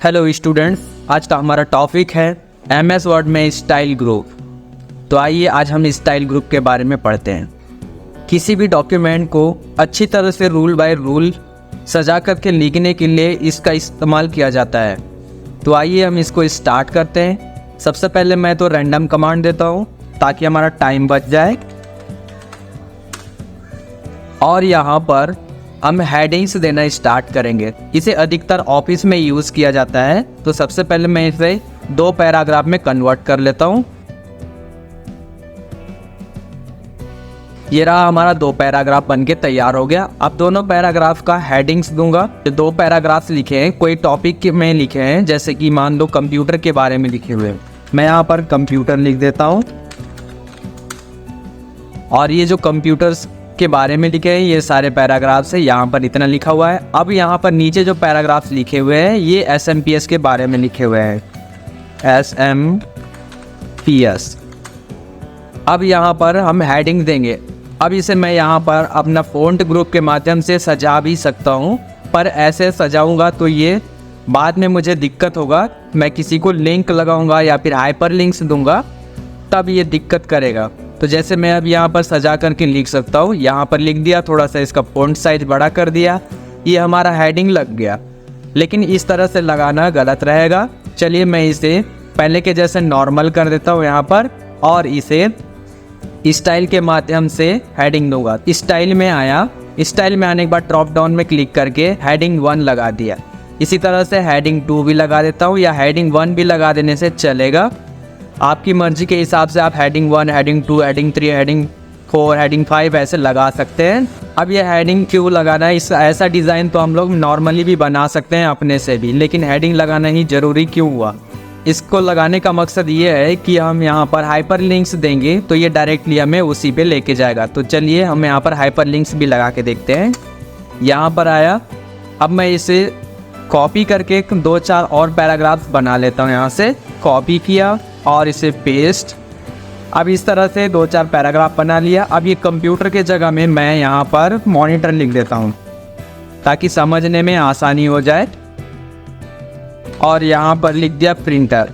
Hello students, आज का हमारा टॉपिक है एमएस वर्ड में स्टाइल ग्रुप। तो आइए आज हम स्टाइल ग्रुप के बारे में पढ़ते हैं। किसी भी डॉक्यूमेंट को अच्छी तरह से रूल बाय रूल सजा करके लिखने के लिए इसका इस्तेमाल किया जाता है। तो आइए हम इसको स्टार्ट करते हैं। सबसे पहले मैं तो रैंडम कमांड देता हूँ ताकि हमारा टाइम बच जाए। और यहाँ पर हम हेडिंग्स देना स्टार्ट करेंगे। इसे अधिकतर ऑफिस में यूज़ किया जाता है। तो सबसे पहले मैं इसे 2 पैराग्राफ में कन्वर्ट कर लेता हूँ। ये रहा हमारा 2 पैराग्राफ बनके तैयार हो गया। अब दोनों पैराग्राफ का हेडिंग्स दूंगा। जो 2 पैराग्राफ्स लिखे हैं कोई टॉपिक में लिखे हैं, जैसे कि मान लो कंप्यूटर के बारे में लिखे हुए हैं। मैं यहाँ पर कंप्यूटर लिख देता हूँ। और ये जो कंप्यूटर्स के बारे में लिखे हैं ये सारे पैराग्राफ्स है, यहाँ पर इतना लिखा हुआ है। अब यहाँ पर नीचे जो पैराग्राफ्स लिखे हुए हैं ये SMPS के बारे में लिखे हुए हैं, SMPS। अब यहाँ पर हम हेडिंग देंगे। अब इसे मैं यहाँ पर अपना फ़ॉन्ट ग्रुप के माध्यम से सजा भी सकता हूँ, पर ऐसे सजाऊँगा तो ये बाद में मुझे दिक्कत होगा। मैं किसी को लिंक लगाऊँगा या फिर हाइपर लिंक्स दूँगा तब ये दिक्कत करेगा। तो जैसे मैं अब यहाँ पर सजा करके लिख सकता हूँ। यहाँ पर लिख दिया, थोड़ा सा इसका फ़ॉन्ट साइज बड़ा कर दिया, ये हमारा हेडिंग लग गया। लेकिन इस तरह से लगाना गलत रहेगा। चलिए मैं इसे पहले के जैसे नॉर्मल कर देता हूँ यहाँ पर, और इसे स्टाइल के माध्यम से हेडिंग दूंगा। स्टाइल में आया, स्टाइल में आने के बाद ड्रॉप डाउन में क्लिक करके हेडिंग 1 लगा दिया। इसी तरह से हेडिंग 2 भी लगा देता हूँ, या हेडिंग 1 भी लगा देने से चलेगा। आपकी मर्जी के हिसाब से आप heading 1, heading 2, heading 3, heading 4, heading 5 ऐसे लगा सकते हैं। अब ये हेडिंग क्यों लगाना है, इस ऐसा डिज़ाइन तो हम लोग नॉर्मली भी बना सकते हैं अपने से भी, लेकिन हेडिंग लगाना ही ज़रूरी क्यों हुआ? इसको लगाने का मकसद ये है कि हम यहाँ पर हाइपर लिंक्स देंगे तो ये डायरेक्टली हमें उसी पे लेके जाएगा। तो चलिए हम यहाँ पर हाइपर लिंक्स भी लगा के देखते हैं। यहाँ पर आया। अब मैं इसे कॉपी करके 2-4 और पैराग्राफ्स बना लेता हूँ। यहाँ से कॉपी किया और इसे पेस्ट। अब इस तरह से 2-4 पैराग्राफ बना लिया। अब ये कंप्यूटर के जगह में मैं यहाँ पर मॉनिटर लिख देता हूँ ताकि समझने में आसानी हो जाए। और यहाँ पर लिख दिया प्रिंटर।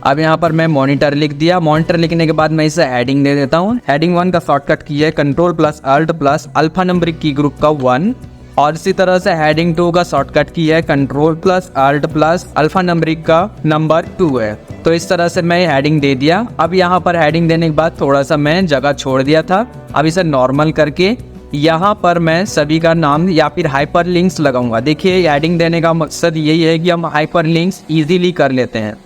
अब यहाँ पर मैं मॉनिटर लिख दिया। मॉनिटर लिखने के बाद मैं इसे हेडिंग दे देता हूँ। हेडिंग 1 का शॉर्टकट की है Ctrl+Alt+ अल्फा नंबरिक की ग्रुप का 1। और इसी तरह से हेडिंग 2 का शॉर्टकट की है Ctrl+Alt+ अल्फा नंबरिक का नंबर 2 है। तो इस तरह से मैं हेडिंग दे दिया। अब यहाँ पर हेडिंग देने के बाद थोड़ा सा मैं जगह छोड़ दिया था। अब इसे नॉर्मल करके यहाँ पर मैं सभी का नाम या फिर हाइपर लिंक्स लगाऊंगा। देखिए हेडिंग देने का मकसद यही है कि हम हाइपर लिंक्स ईजिली कर लेते हैं।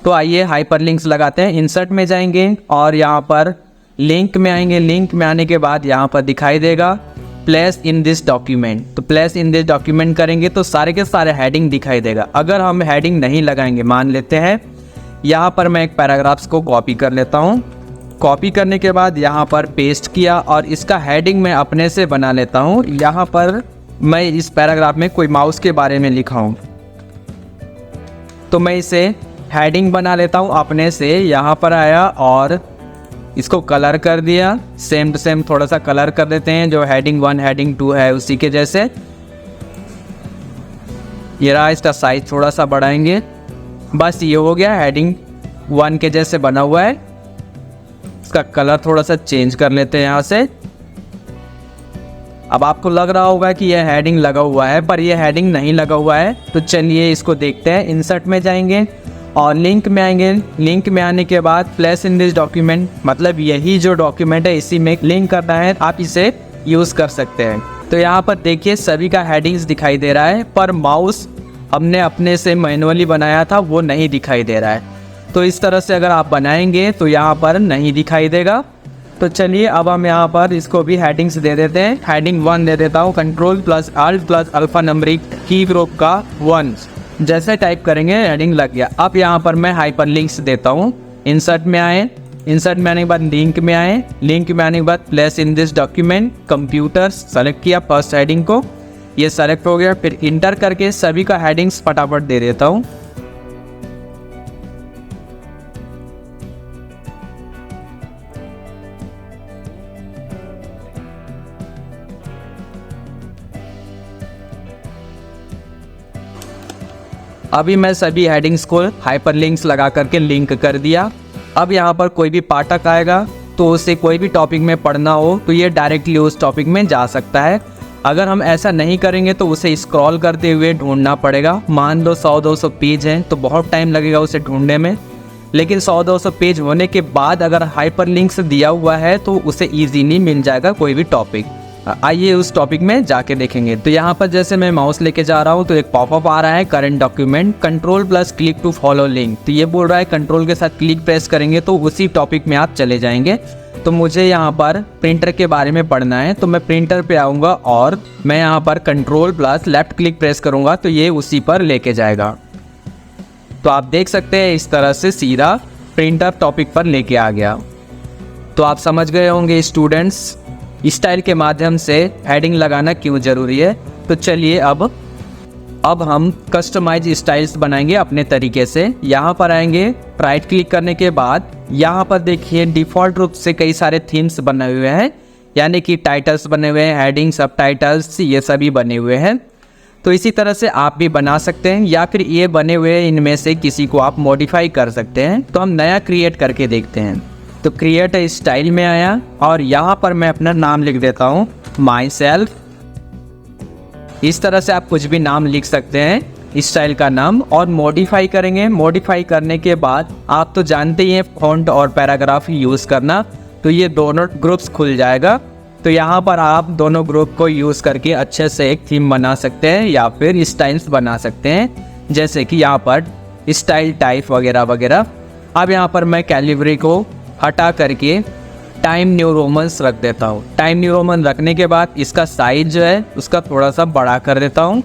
तो आइए हाइपर लिंक्स लगाते हैं। इंसर्ट में जाएंगे और यहाँ पर लिंक में आएंगे। लिंक में आने के बाद यहाँ पर दिखाई देगा प्लेस इन दिस डॉक्यूमेंट। तो प्लेस इन दिस डॉक्यूमेंट करेंगे तो सारे के सारे हेडिंग दिखाई देगा। अगर हम हेडिंग नहीं लगाएंगे, मान लेते हैं यहाँ पर मैं एक पैराग्राफ्स को कॉपी कर लेता हूँ। कॉपी करने के बाद यहाँ पर पेस्ट किया और इसका हेडिंग मैं अपने से बना लेता हूँ। यहाँ पर मैं इस पैराग्राफ में कोई माउस के बारे में लिखा हूँ तो मैं इसे हेडिंग बना लेता हूँ अपने से। यहाँ पर आया और इसको कलर कर दिया। सेम टू सेम थोड़ा सा कलर कर देते हैं, जो हेडिंग 1 हेडिंग 2 है उसी के जैसे। ये रहा, इसका साइज थोड़ा सा बढ़ाएंगे। बस ये हो गया, हेडिंग 1 के जैसे बना हुआ है। इसका कलर थोड़ा सा चेंज कर लेते हैं यहाँ से। अब आपको लग रहा होगा कि यह हेडिंग लगा हुआ है, पर यह हेडिंग नहीं लगा हुआ है। तो चलिए इसको देखते हैं। इंसर्ट में जाएंगे और लिंक में आएंगे। लिंक में आने के बाद प्लेस इन दिस डॉक्यूमेंट, मतलब यही जो डॉक्यूमेंट है इसी में लिंक करना है, आप इसे यूज़ कर सकते हैं। तो यहाँ पर देखिए सभी का हेडिंग्स दिखाई दे रहा है, पर माउस हमने अपने से मैनुअली बनाया था वो नहीं दिखाई दे रहा है। तो इस तरह से अगर आप बनाएंगे तो यहाँ पर नहीं दिखाई देगा। तो चलिए अब हम यहाँ पर इसको भी हेडिंग्स दे देते हैं। हेडिंग 1 दे देता हूँ Ctrl+Alt+ अल्फा नंबरिक की ग्रुप का 1। जैसे टाइप करेंगे हेडिंग लग गया। अब यहाँ पर मैं हाइपर लिंक्स देता हूँ। इंसर्ट में आए, इंसर्ट में आने के बाद लिंक में आए। लिंक में आने के बाद place in this document computer select किया, फर्स्ट हेडिंग को, ये सेलेक्ट हो गया। फिर इंटर करके सभी का हेडिंग्स फटाफट दे देता हूँ। अभी मैं सभी हेडिंग्स को हाइपरलिंक्स लगा करके लिंक कर दिया। अब यहाँ पर कोई भी पाठक आएगा तो उसे कोई भी टॉपिक में पढ़ना हो तो ये डायरेक्टली उस टॉपिक में जा सकता है। अगर हम ऐसा नहीं करेंगे तो उसे स्क्रॉल करते हुए ढूंढना पड़ेगा। मान लो 100-200 पेज हैं तो बहुत टाइम लगेगा उसे ढूंढने में, लेकिन 100-200 पेज होने के बाद अगर हाइपरलिंक्स दिया हुआ है तो उसे इजीली मिल जाएगा कोई भी टॉपिक। आइए उस टॉपिक में जाके देखेंगे। तो यहाँ पर जैसे मैं माउस लेके जा रहा हूँ तो एक पॉपअप आ रहा है, current document, control plus click to follow link. तो ये बोल रहा है कंट्रोल के साथ क्लिक प्रेस करेंगे तो उसी टॉपिक में आप चले जाएंगे। तो मुझे यहाँ पर प्रिंटर के बारे में पढ़ना है तो मैं प्रिंटर पे आऊँगा और मैं यहाँ पर control plus left click press करूँगा तो ये उसी पर लेके जाएगा। तो आप देख सकते हैं इस तरह से सीधा प्रिंटर टॉपिक पर लेके आ गया। तो आप समझ गए होंगे स्टूडेंट्स स्टाइल के माध्यम से हेडिंग लगाना क्यों ज़रूरी है। तो चलिए अब हम कस्टमाइज स्टाइल्स बनाएंगे अपने तरीके से। यहाँ पर आएंगे, राइट क्लिक करने के बाद यहाँ पर देखिए डिफ़ॉल्ट रूप से कई सारे थीम्स बने हुए हैं, यानी कि टाइटल्स बने हुए हैं, हेडिंग, सब टाइटल्स, ये सभी बने हुए हैं। तो इसी तरह से आप भी बना सकते हैं या फिर ये बने हुए इनमें से किसी को आप मॉडिफाई कर सकते हैं। तो हम नया क्रिएट करके देखते हैं। तो क्रिएट स्टाइल में आया और यहाँ पर मैं अपना नाम लिख देता हूँ माई सेल्फ। इस तरह से आप कुछ भी नाम लिख सकते हैं स्टाइल का नाम और मॉडिफाई करेंगे। मॉडिफाई करने के बाद आप तो जानते ही हैं फॉन्ट और पैराग्राफ यूज़ करना, तो ये दोनों ग्रुप्स खुल जाएगा। तो यहाँ पर आप दोनों ग्रुप को यूज़ करके अच्छे से एक थीम बना सकते हैं या फिर स्टाइल्स बना सकते हैं, जैसे कि यहाँ पर स्टाइल टाइप वगैरह वगैरह। अब यहाँ पर मैं कैलिब्री को हटा करके टाइम न्यू रोमन्स रख देता हूँ। टाइम न्यू रोमन रखने के बाद इसका साइज जो है उसका थोड़ा सा बड़ा कर देता हूँ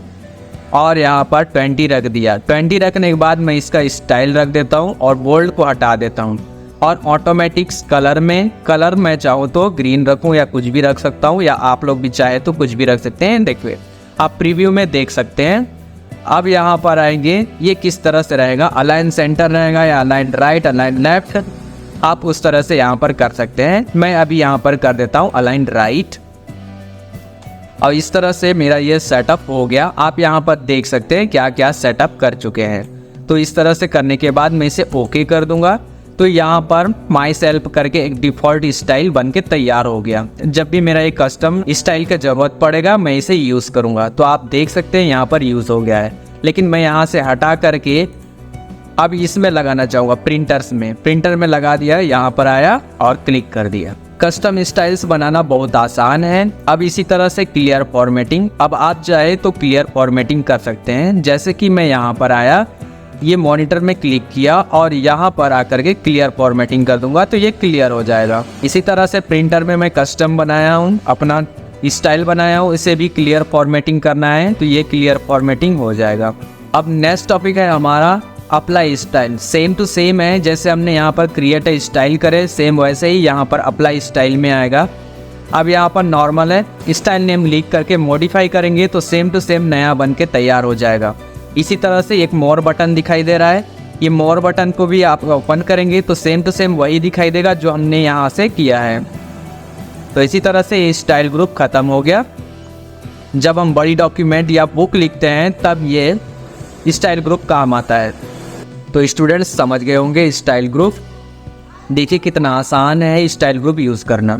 और यहाँ पर 20 रख दिया। 20 रखने के बाद मैं इसका स्टाइल रख देता हूँ और बोल्ड को हटा देता हूँ। और ऑटोमेटिक्स कलर मैं चाहूँ तो ग्रीन रखूँ या कुछ भी रख सकता हूँ, या आप लोग भी चाहे तो कुछ भी रख सकते हैं। देखिए आप प्रीव्यू में देख सकते हैं। अब यहाँ पर आएंगे, ये किस तरह से रहेगा, अलाइन सेंटर रहेगा या अलाइन राइट, अलाइन लेफ्ट, आप उस तरह से यहाँ पर कर सकते हैं। मैं अभी यहाँ पर कर देता हूँ अलाइन राइट और इस तरह से मेरा ये सेटअप हो गया। आप यहाँ पर देख सकते हैं क्या क्या सेटअप कर चुके हैं। तो इस तरह से करने के बाद मैं इसे ओके कर दूंगा। तो यहाँ पर माई सेल्फ करके एक डिफ़ॉल्ट स्टाइल बन के तैयार हो गया। जब भी मेरा एक कस्टम स्टाइल का ज़रूरत पड़ेगा मैं इसे यूज़ करूँगा। तो आप देख सकते हैं यहाँ पर यूज़ हो गया है, लेकिन मैं यहाँ से हटा करके अब इसमें लगाना चाहूँगा प्रिंटर में लगा दिया। यहाँ पर आया और क्लिक कर दिया। कस्टम स्टाइल्स बनाना बहुत आसान है। अब इसी तरह से क्लियर फॉर्मेटिंग, अब आप चाहे तो क्लियर फॉर्मेटिंग कर सकते हैं। जैसे कि मैं यहाँ पर आया, ये मॉनिटर में क्लिक किया और यहाँ पर आकर के क्लियर फॉर्मेटिंग कर दूंगा तो ये क्लियर हो जाएगा। इसी तरह से प्रिंटर में मैं कस्टम बनाया हूँ, अपना स्टाइल बनाया हूँ, इसे भी क्लियर फॉर्मेटिंग करना है तो ये क्लियर फॉर्मेटिंग हो जाएगा। अब नेक्स्ट टॉपिक है हमारा apply style. Same to same है, जैसे हमने यहाँ पर क्रिएट स्टाइल करे सेम वैसे ही यहाँ पर अप्लाई स्टाइल में आएगा। अब यहाँ पर नॉर्मल है, स्टाइल नेम लिख करके मॉडिफाई करेंगे तो सेम टू सेम नया बन के तैयार हो जाएगा। इसी तरह से एक मोर बटन दिखाई दे रहा है, ये मोर बटन को भी आप ओपन करेंगे तो सेम टू सेम वही दिखाई देगा जो हमने यहाँ से किया है। तो इसी तरह से ये स्टाइल ग्रुप ख़त्म हो गया। जब हम बड़ी डॉक्यूमेंट या बुक लिखते हैं तब ये स्टाइल ग्रुप काम आता है। तो स्टूडेंट्स समझ गए होंगे स्टाइल ग्रुप। देखिए कितना आसान है स्टाइल ग्रुप यूज़ करना।